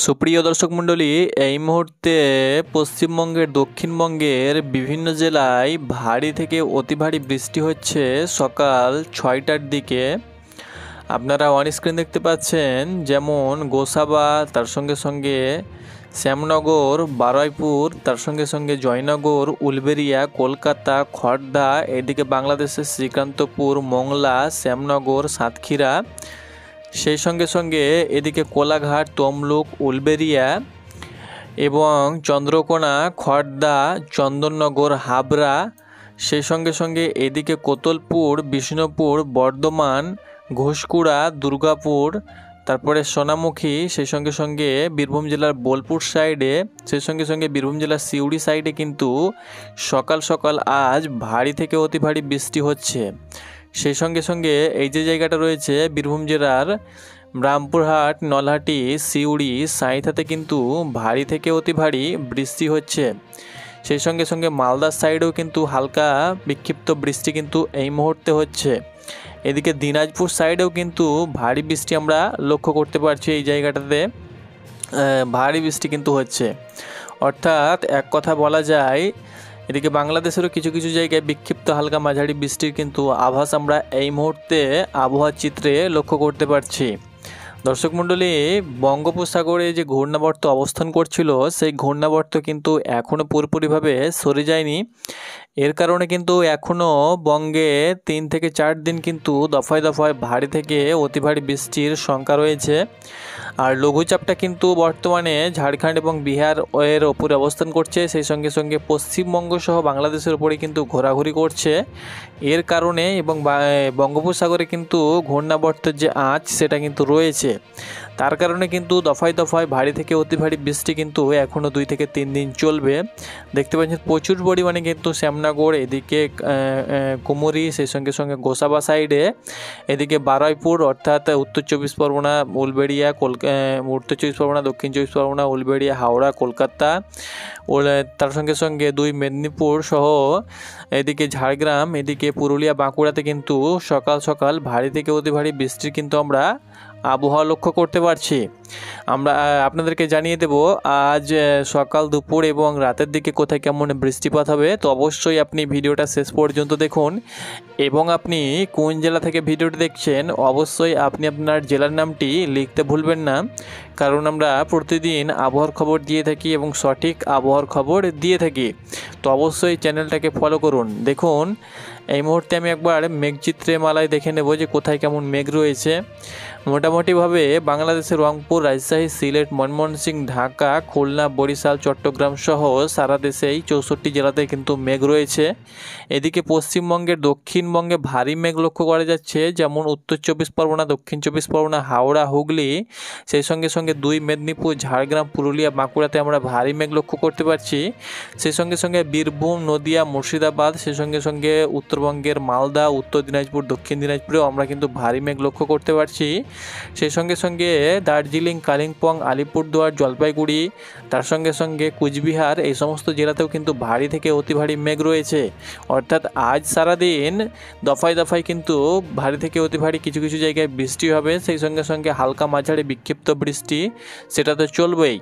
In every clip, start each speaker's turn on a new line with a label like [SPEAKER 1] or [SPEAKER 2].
[SPEAKER 1] সুপ্রিয় দর্শক মণ্ডলী, এই মুহূর্তে পশ্চিমবঙ্গের দক্ষিণবঙ্গের বিভিন্ন জেলায় ভারী থেকে অতি ভারী বৃষ্টি হচ্ছে সকাল 6টার দিকে। আপনারা অন স্ক্রিন দেখতে পাচ্ছেন, যেমন গোসাবা, তার সঙ্গে সঙ্গে শ্যামনগর, বারুইপুর, তার সঙ্গে সঙ্গে জয়নগর, উলবেড়িয়া, কলকাতা, খড়দা, এদিকে বাংলাদেশের শ্রীকান্তপুর, মংলা, শ্যামনগর, সাতক্ষীরা, সেই সঙ্গে সঙ্গে এদিকে কোলাঘাট, তমলুক, উলবেড়িয়া এবং চন্দ্রকোনা, খড়দা, চন্দননগর, হাবড়া, সেই সঙ্গে সঙ্গে এদিকে কোতলপুর, বিষ্ণুপুর, বর্ধমান, ঘোষকুড়া, দুর্গাপুর, তারপরে সোনামুখী, সেই সঙ্গে সঙ্গে বীরভূম জেলার বোলপুর সাইডে, সেই সঙ্গে সঙ্গে বীরভূম জেলার সিউড়ি সাইডে কিন্তু সকাল সকাল আজ ভারী থেকে অতি ভারী বৃষ্টি হচ্ছে। সেই সঙ্গে সঙ্গে এই যে জায়গাটা রয়েছে বীরভূম জেলার রামপুরহাট, নলহাটি, সিউড়ি, সাঁইথাতে কিন্তু ভারী থেকে অতি ভারী বৃষ্টি হচ্ছে। সেই সঙ্গে সঙ্গে মালদার সাইডেও কিন্তু হালকা বিক্ষিপ্ত বৃষ্টি কিন্তু এই মুহূর্তে হচ্ছে। এদিকে দিনাজপুর সাইডেও কিন্তু ভারী বৃষ্টি আমরা লক্ষ্য করতে পারছি। এই জায়গাটাতে ভারী বৃষ্টি কিন্তু হচ্ছে, অর্থাৎ এক কথা বলা যায় এদিকে বাংলাদেশেরও কিছু কিছু জায়গায় বিক্ষিপ্ত হালকা মাঝারি বৃষ্টির কিন্তু আভাস আমরা এই মুহূর্তে আবহাওয়ার চিত্রে লক্ষ্য করতে পারছি। দর্শক মণ্ডলী, বঙ্গোপসাগরে যে ঘূর্ণাবর্ত অবস্থান করছিল, সেই ঘূর্ণাবর্ত কিন্তু এখনও পুরোপুরিভাবে সরে যায়নি। এর কারণে কিন্তু এখনও বঙ্গে 3 থেকে 4 দিন কিন্তু দফায় দফায় ভারী থেকে অতি ভারী বৃষ্টির শঙ্কা রয়েছে। আর লঘুচাপটা কিন্তু বর্তমানে ঝাড়খণ্ড এবং বিহার এর ওপরে অবস্থান করছে, সেই সঙ্গে সঙ্গে পশ্চিমবঙ্গ সহ বাংলাদেশের ওপরে কিন্তু ঘোরাঘুরি করছে। এর কারণে এবং বঙ্গোপসাগরে কিন্তু ঘূর্ণাবর্তের যে আঁচ সেটা কিন্তু রয়েছে। তার কারণে কিন্তু দফায় দফায় ভারী থেকে অতি ভারী বৃষ্টি কিন্তু এখনও 2 থেকে 3 দিন চলবে। দেখতে পাচ্ছেন প্রচুর পরিমাণে কিন্তু শ্যামনগর, এদিকে কুমুরি, সেই সঙ্গে সঙ্গে গোসাবা সাইডে, এদিকে বারুইপুর অর্থাৎ উত্তর 24 পরগনা, উলবেড়িয়া, উত্তর 24 পরগনা, দক্ষিণ 24 পরগনা, উলবেড়িয়া, হাওড়া, কলকাতা, তার সঙ্গে সঙ্গে 2 মেদিনীপুর সহ এদিকে ঝাড়গ্রাম, এদিকে পুরুলিয়া, বাঁকুড়াতে কিন্তু সকাল সকাল ভারী থেকে অতি ভারী বৃষ্টির কিন্তু আমরা আবহাওয়া লক্ষ্য করতে পারছি। আমরা আপনাদেরকে জানিয়ে দেব আজ সকাল, দুপুর এবং রাতের দিকে কোথায় কেমন বৃষ্টিপাত হবে। তো অবশ্যই আপনি ভিডিওটা শেষ পর্যন্ত দেখুন, এবং আপনি কোন জেলা থেকে ভিডিওটি দেখছেন অবশ্যই আপনি আপনার জেলার নামটি লিখতে ভুলবেন না, কারণ আমরা প্রতিদিন আবহাওয়ার খবর দিয়ে থাকি এবং সঠিক আবহাওয়ার খবর দিয়ে থাকি। তো অবশ্যই চ্যানেলটাকে ফলো করুন। দেখুন, এই মুহূর্তে আমি একবার মেঘচিত্রে মালায় দেখে নেব যে কোথায় কেমন মেঘ রয়েছে। মোটামুটিভাবে বাংলাদেশের রংপুর, রাজশাহী, সিলেট, ময়মনসিংহ, ঢাকা, খুলনা, বরিশাল, চট্টগ্রাম সহ সারা দেশেই 64 জেলাতে কিন্তু মেঘ রয়েছে। এদিকে পশ্চিমবঙ্গের দক্ষিণবঙ্গে ভারী মেঘ লক্ষ্য করা যাচ্ছে, যেমন উত্তর 24 পরগনা, দক্ষিণ 24 পরগনা, হাওড়া, হুগলি, সেই সঙ্গে সঙ্গে 2 মেদিনীপুর, ঝাড়গ্রাম, পুরুলিয়া, বাঁকুড়াতে আমরা ভারী মেঘ লক্ষ্য করতে পারছি। সেই সঙ্গে সঙ্গে বীরভূম, নদিয়া, মুর্শিদাবাদ, সেই সঙ্গে সঙ্গে উত্তরবঙ্গের মালদা, উত্তর দিনাজপুর, দক্ষিণ দিনাজপুরেও আমরা কিন্তু ভারী মেঘ লক্ষ্য করতে পারছি। সেই সঙ্গে সঙ্গে দার্জিলিং, কালিম্পং, আলিপুরদুয়ার, জলপাইগুড়ি, তার সঙ্গে সঙ্গে কুচবিহার, এই সমস্ত জেলাতেও কিন্তু ভারী থেকে অতি ভারী মেঘ রয়েছে। অর্থাৎ আজ সারাদিন দফায় দফায় কিন্তু ভারী থেকে অতি ভারী কিছু কিছু জায়গায় বৃষ্টি হবে, সেই সঙ্গে সঙ্গে হালকা মাঝারি বিক্ষিপ্ত বৃষ্টি সেটা তো চলবেই।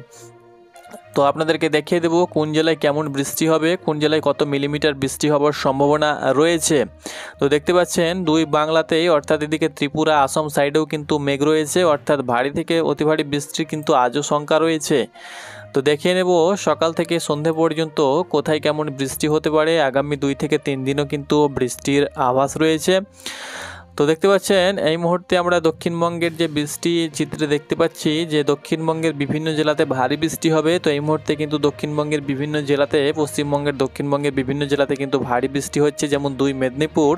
[SPEAKER 1] তো আপনাদেরকে দেখিয়ে দেবো কোন জেলায় কেমন বৃষ্টি হবে, কোন জেলায় কত মিলিমিটার বৃষ্টি হওয়ার সম্ভাবনা রয়েছে। তো দেখতে পাচ্ছেন 2 বাংলাতেই, অর্থাৎ এদিকে ত্রিপুরা, আসাম সাইডেও কিন্তু মেঘ রয়েছে, অর্থাৎ ভারী থেকে অতি ভারী বৃষ্টির কিন্তু আজও শঙ্কা রয়েছে। তো দেখিয়ে নেব সকাল থেকে সন্ধে পর্যন্ত কোথায় কেমন বৃষ্টি হতে পারে। আগামী 2 থেকে 3 দিনও কিন্তু বৃষ্টির আভাস রয়েছে। তো দেখতে পাচ্ছেন এই মুহূর্তে আমরা দক্ষিণবঙ্গের যে বৃষ্টি চিত্রে দেখতে পাচ্ছি যে দক্ষিণবঙ্গের বিভিন্ন জেলাতে ভারী বৃষ্টি হবে। তো এই মুহূর্তে কিন্তু দক্ষিণবঙ্গের বিভিন্ন জেলাতে, পশ্চিমবঙ্গের দক্ষিণবঙ্গের বিভিন্ন জেলাতে কিন্তু ভারী বৃষ্টি হচ্ছে, যেমন 2 মেদিনীপুর,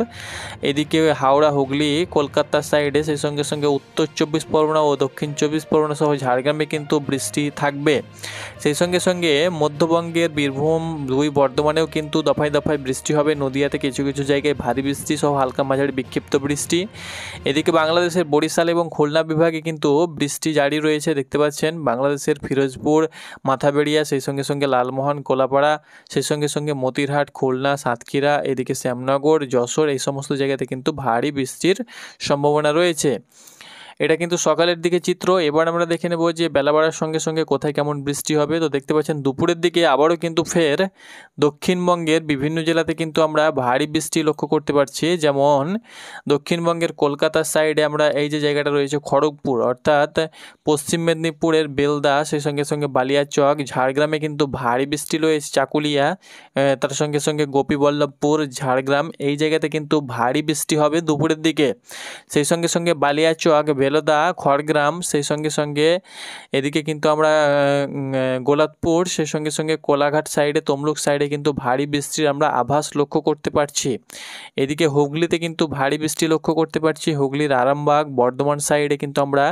[SPEAKER 1] এদিকে হাওড়া, হুগলি, কলকাতা সাইডে, সেই সঙ্গে সঙ্গে উত্তর 24 পরগনা ও দক্ষিণ 24 পরগনা সহ ঝাড়গ্রামে কিন্তু বৃষ্টি থাকবে। সেই সঙ্গে সঙ্গে মধ্যবঙ্গের বীরভূম, 2 বর্ধমানেও কিন্তু দফায় দফায় বৃষ্টি হবে। নদিয়াতে কিছু কিছু জায়গায় ভারী বৃষ্টি সহ হালকা মাঝারি বিক্ষিপ্ত বৃষ্টি। এদিকে বাংলাদেশের বরিশাল এবং খুলনা বিভাগে কিন্তু বৃষ্টি জারি রয়েছে। দেখতে পাচ্ছেন বাংলাদেশের ফিরোজপুর, মাথাবেড়িয়া, সেই সঙ্গে সঙ্গে লালমোহন, কোলাপাড়া, সেই সঙ্গে সঙ্গে মতিরহাট, খুলনা, সাতক্ষীরা, এদিকে শ্যামনগর, যশোর, এই সমস্ত জায়গাতে কিন্তু ভারী বৃষ্টির সম্ভাবনা রয়েছে। এটা কিন্তু সকালের দিকে চিত্র। এবার আমরা দেখে নেব যে বেলা বাড়ার সঙ্গে সঙ্গে কোথায় কেমন বৃষ্টি হবে। তো দেখতে পাচ্ছেন দুপুরের দিকে আবারও কিন্তু ফের দক্ষিণবঙ্গের বিভিন্ন জেলাতে কিন্তু আমরা ভারী বৃষ্টি লক্ষ্য করতে পারছি। যেমন দক্ষিণবঙ্গের কলকাতার সাইডে আমরা এই যে জায়গাটা রয়েছে খড়গপুর, অর্থাৎ পশ্চিম মেদিনীপুরের বেলদা, সেই সঙ্গে সঙ্গে বালিয়াচক, ঝাড়গ্রামে কিন্তু ভারী বৃষ্টি রয়েছে, চাকুলিয়া, তার সঙ্গে সঙ্গে গোপীবল্লভপুর, ঝাড়গ্রাম, এই জায়গাতে কিন্তু ভারী বৃষ্টি হবে দুপুরের দিকে। সেই সঙ্গে সঙ্গে বালিয়াচক, বেলদা, খড়গ্রাম, সেই সঙ্গে সঙ্গে এদিকে কিন্তু আমরা গোলাপপুর, সেই সঙ্গে সঙ্গে কোলাঘাট সাইডে, তমলুক সাইডে কিন্তু ভারী বৃষ্টির আমরা আভাস লক্ষ্য করতে পারছি। এদিকে হুগলিতে কিন্তু ভারী বৃষ্টি লক্ষ্য করতে পারছি। হুগলির আরামবাগ, বর্ধমান সাইডে কিন্তু আমরা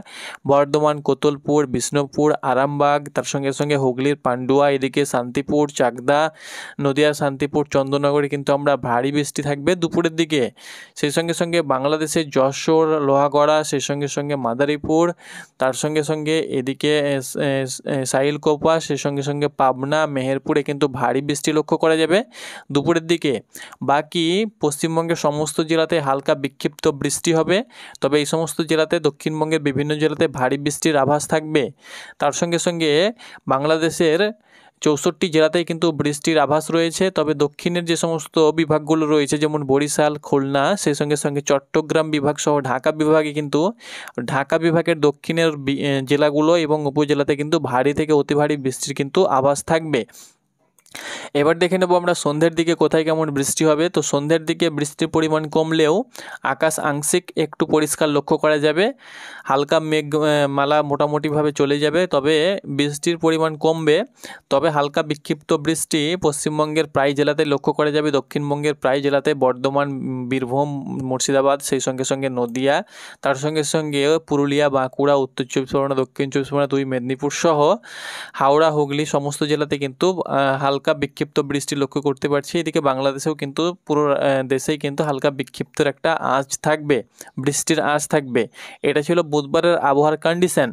[SPEAKER 1] বর্ধমান, কোতলপুর, বিষ্ণুপুর, আরামবাগ, তার সঙ্গে সঙ্গে হুগলির পান্ডুয়া, এদিকে শান্তিপুর, চাকদা, নদিয়া, শান্তিপুর, চন্দননগরে কিন্তু আমরা ভারী বৃষ্টি থাকবে দুপুরের দিকে। সেই সঙ্গে সঙ্গে বাংলাদেশের যশোর, লোহাগড়া, সেই সঙ্গে সঙ্গে মাদারীপুর, তার সঙ্গে সঙ্গে এদিকে সাইলকোপা, সেই সঙ্গে সঙ্গে পাবনা, মেহেরপুরে কিন্তু ভারী বৃষ্টি লক্ষ্য করা যাবে দুপুরের দিকে। বাকি পশ্চিমবঙ্গের সমস্ত জেলাতে হালকা বিক্ষিপ্ত বৃষ্টি হবে, তবে এই সমস্ত জেলাতে, দক্ষিণবঙ্গের বিভিন্ন জেলাতে ভারী বৃষ্টির আভাস থাকবে। তার সঙ্গে সঙ্গে বাংলাদেশের 64 জেলাতেই কিন্তু বৃষ্টির আভাস রয়েছে, তবে দক্ষিণের যে সমস্ত বিভাগগুলো রয়েছে যেমন বরিশাল, খুলনা, সেই সঙ্গে সঙ্গে চট্টগ্রাম বিভাগ সহ ঢাকা বিভাগে কিন্তু, ঢাকা বিভাগের দক্ষিণের জেলাগুলো এবং উপজেলাতে কিন্তু ভারী থেকে অতি ভারী বৃষ্টির কিন্তু আভাস থাকবে। এবার দেখে নেব আমরা সন্ধ্যের দিকে কোথায় কেমন বৃষ্টি হবে। তো সন্ধ্যের দিকে বৃষ্টির পরিমাণ কমলেও আকাশ আংশিক একটু পরিষ্কার লক্ষ্য করা যাবে, হালকা মেঘ মালা মোটামুটিভাবে চলে যাবে, তবে বৃষ্টির পরিমাণ কমবে। তবে হালকা বিক্ষিপ্ত বৃষ্টি পশ্চিমবঙ্গের প্রায় জেলাতে লক্ষ্য করা যাবে, দক্ষিণবঙ্গের প্রায় জেলাতে, বর্ধমান, বীরভূম, মুর্শিদাবাদ, সেই সঙ্গে সঙ্গে নদিয়া, তার সঙ্গে সঙ্গে পুরুলিয়া, বাঁকুড়া, উত্তর চব্বিশ পরগনা, দক্ষিণ চব্বিশ পরগনা, 2 মেদিনীপুর সহ হাওড়া, হুগলি সমস্ত জেলাতে কিন্তু হালকা বিক্ষিপ্ত বৃষ্টি লক্ষ্য করতে পারছি। এদিকে বাংলাদেশেও কিন্তু পুরো দেশেই কিন্তু হালকা বিক্ষিপ্তর একটা আঁচ থাকবে, বৃষ্টির আঁচ থাকবে। এটা ছিল বুধবারের আবহাওয়ার কন্ডিশন।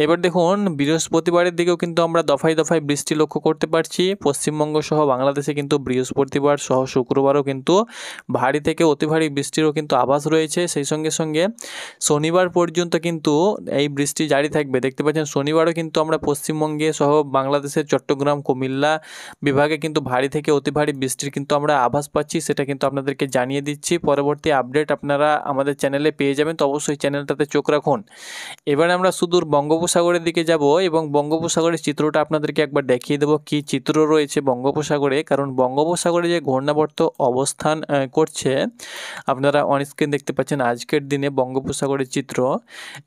[SPEAKER 1] এবার দেখুন বৃহস্পতিবারের দিকেও কিন্তু আমরা দফায় দফায় বৃষ্টি লক্ষ্য করতে পারছি। পশ্চিমবঙ্গ সহ বাংলাদেশে কিন্তু বৃহস্পতিবার সহ শুক্রবারও কিন্তু ভারী থেকে অতি ভারী বৃষ্টিরও কিন্তু আভাস রয়েছে। সেই সঙ্গে সঙ্গে শনিবার পর্যন্ত কিন্তু এই বৃষ্টি জারি থাকবে। দেখতে পাচ্ছেন শনিবারও কিন্তু আমরা পশ্চিমবঙ্গে সহ বাংলাদেশের চট্টগ্রাম, কুমিল্লা বিভাগে কিন্তু ভারী থেকে অতি ভারী বৃষ্টির কিন্তু আমরা আভাস পাচ্ছি, সেটা কিন্তু আপনাদেরকে জানিয়ে দিচ্ছি। পরবর্তী আপডেট আপনারা আমাদের চ্যানেলে পেয়ে যাবেন, তো অবশ্যই চ্যানেলটাতে চোখ রাখুন। এবার আমরা সুদূর বঙ্গোপসাগরের দিকে যাব এবং বঙ্গোপসাগরের চিত্রটা আপনাদেরকে একবার দেখিয়ে দেবো কী চিত্র রয়েছে বঙ্গোপসাগরে। কারণ বঙ্গোপসাগরে যে ঘূর্ণাবর্ত অবস্থান করছে, আপনারা অন স্ক্রিন দেখতে পাচ্ছেন আজকের দিনে বঙ্গোপসাগরের চিত্র।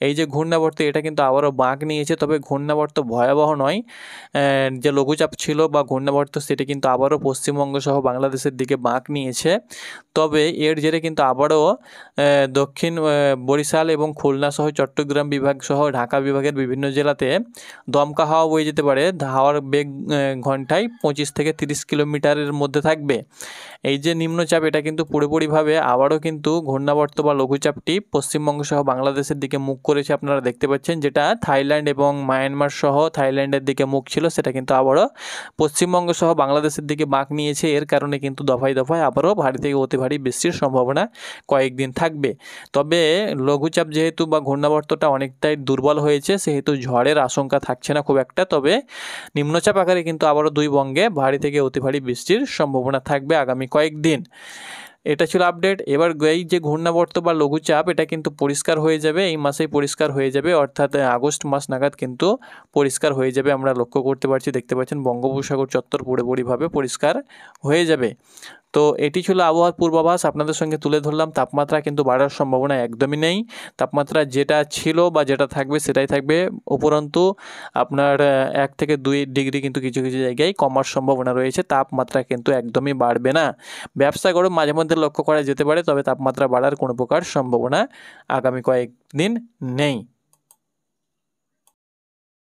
[SPEAKER 1] এই যে ঘূর্ণাবর্ত, এটা কিন্তু আবারও বাঁক নিয়েছে, তবে ঘূর্ণাবর্ত ভয়াবহ নয়। যে লঘুচাপ ছিল বা ঘূর্ণাবর্ত, সেটি কিন্তু আবারও পশ্চিমবঙ্গ সহ বাংলাদেশের দিকে বাঁক নিয়েছে। তবে এর জেরে কিন্তু আবারও দক্ষিণ বরিশাল এবং খুলনা সহ চট্টগ্রাম বিভাগ সহ ঢাকা বিভাগের বিভিন্ন জেলাতে দমকা হাওয়া বয়ে যেতে পারে। হাওয়ার বেগ ঘন্টায় 25 থেকে 30 কিলোমিটারের মধ্যে থাকবে। এই যে নিম্নচাপ, এটা কিন্তু পুরোপুরিভাবে আবারও কিন্তু ঘূর্ণাবর্ত বা লঘুচাপটি পশ্চিমবঙ্গ সহ বাংলাদেশের দিকে মুখ করেছে, আপনারা দেখতে পাচ্ছেন। যেটা থাইল্যান্ড এবং মায়ানমার সহ থাইল্যান্ডের দিকে মুখ ছিল, সেটা কিন্তু আবারও পশ্চিমবঙ্গ সহ বাংলাদেশের দিকে বাঁক নিয়েছে। এর কারণে কিন্তু দফায় দফায় আবারও ভারী থেকে অতি ভারী বৃষ্টির সম্ভাবনা কয়েকদিন থাকবে। তবে লঘুচাপ যেহেতু বা ঘূর্ণাবর্তটা অনেকটাই দুর্বল হয়েছে, সেহেতু ঝড়ের আশঙ্কা থাকছে না খুব একটা। তবে নিম্নচাপ আকারে কিন্তু আবারও দুই বঙ্গে ভারী থেকে অতি ভারী বৃষ্টির সম্ভাবনা থাকবে আগামী কয়েকদিন। এটা ছিল আপডেট। এবার এই যে ঘূর্ণাবর্ত বা লঘুচাপ, এটা কিন্তু পরিষ্কার হয়ে যাবে, এই মাসেই পরিষ্কার হয়ে যাবে, অর্থাৎ আগস্ট মাস নাগাদ কিন্তু পরিষ্কার হয়ে যাবে। আমরা লক্ষ্য করতে পারছি, দেখতে পাচ্ছেন বঙ্গোপসাগর চত্বর পুরোপুরিভাবে পরিষ্কার হয়ে যাবে। তো এটি ছিল আবহাওয়ার পূর্বাভাস, আপনাদের সঙ্গে তুলে ধরলাম। তাপমাত্রা কিন্তু বাড়ার সম্ভাবনা একদমই নেই। তাপমাত্রা যেটা ছিল বা যেটা থাকবে সেটাই থাকবে। উপরন্তু আপনার 1 থেকে 2 ডিগ্রি কিন্তু কিছু কিছু জায়গায় কমার সম্ভাবনা রয়েছে। তাপমাত্রা কিন্তু একদমই বাড়বে না। ব্যবসা গরম মাঝে মধ্যে লক্ষ্য করা যেতে পারে, তবে তাপমাত্রা বাড়ার কোনো প্রকার সম্ভাবনা আগামী কয়েকদিন নেই।